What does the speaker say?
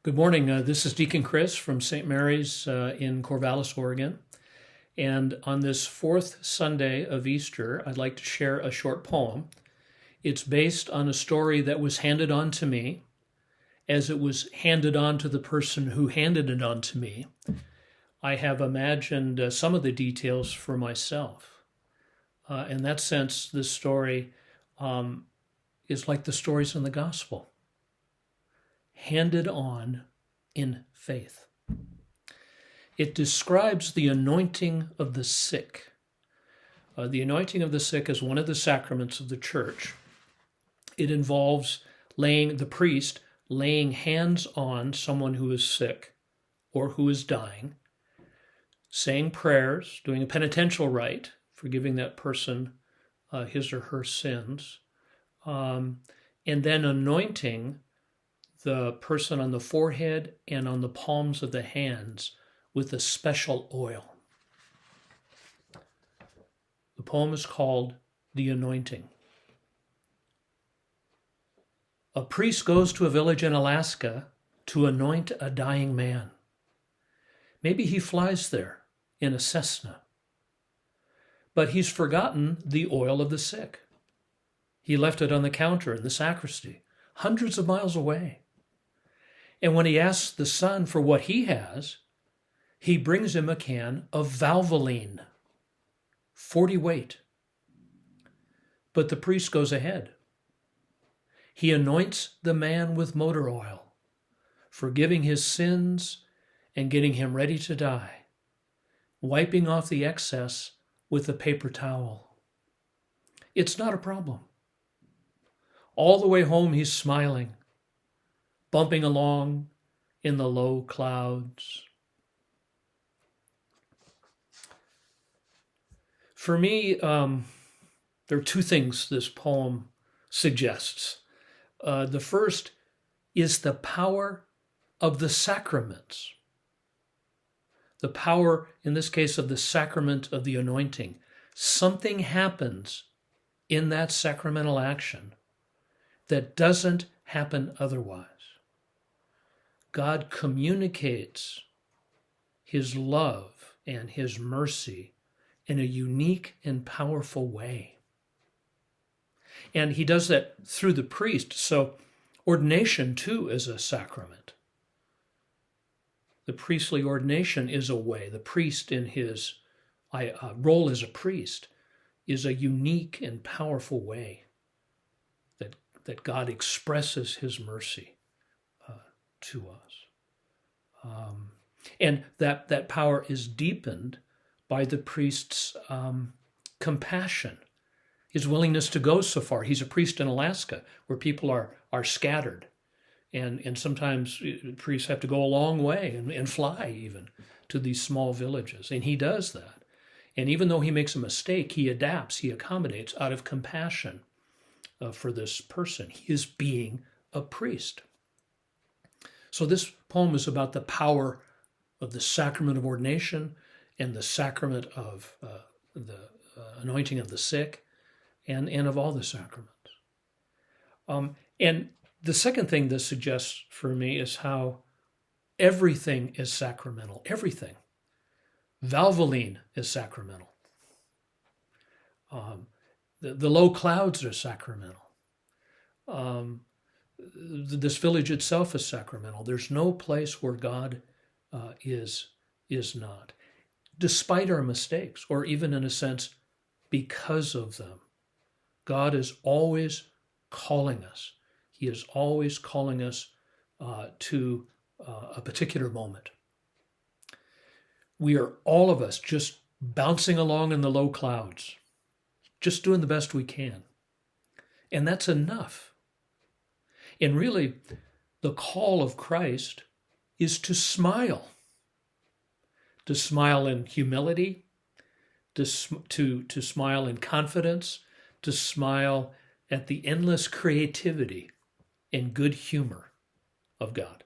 Good morning. This is Deacon Chris from St. Mary's in Corvallis, Oregon. And on this fourth Sunday of Easter, I'd like to share a short poem. It's based on a story that was handed on to me as it was handed on to the person who handed it on to me. I have imagined some of the details for myself. In that sense, this story is like the stories in the gospel, handed on in faith. It describes the anointing of the sick. The anointing of the sick is one of the sacraments of the church. It involves the priest laying hands on someone who is sick or who is dying, saying prayers, doing a penitential rite, forgiving that person his or her sins, and then anointing the person on the forehead and on the palms of the hands with a special oil. The poem is called The Anointing. A priest goes to a village in Alaska to anoint a dying man. Maybe he flies there in a Cessna, but he's forgotten the oil of the sick. He left it on the counter in the sacristy, hundreds of miles away. And when he asks the son for what he has, he brings him a can of Valvoline, 40 weight. But the priest goes ahead. He anoints the man with motor oil, forgiving his sins and getting him ready to die, wiping off the excess with a paper towel. It's not a problem. All the way home, he's smiling, bumping along in the low clouds. For me, there are two things this poem suggests. The first is the power of the sacraments. The power, in this case, of the sacrament of the anointing. Something happens in that sacramental action that doesn't happen otherwise. God communicates his love and his mercy in a unique and powerful way. And he does that through the priest. So ordination, too, is a sacrament. The priestly ordination is a way. The priest in his role as a priest is a unique and powerful way that God expresses his mercy to us. And that power is deepened by the priest's compassion, his willingness to go so far. He's a priest in Alaska where people are scattered. And sometimes priests have to go a long way and fly even to these small villages. And he does that. And even though he makes a mistake, he adapts, he accommodates out of compassion for this person. He is being a priest. So this poem is about the power of the sacrament of ordination and the sacrament of the anointing of the sick and of all the sacraments. And the second thing this suggests for me is how everything is sacramental. Everything. Valvoline is sacramental. The low clouds are sacramental. This village itself is sacramental. There's no place where God is not, despite our mistakes, or even in a sense, because of them. God is always calling us. He is always calling us to a particular moment. We are, all of us, just bouncing along in the low clouds, just doing the best we can. And that's enough. And really, the call of Christ is to smile in humility, to smile in confidence, to smile at the endless creativity and good humor of God.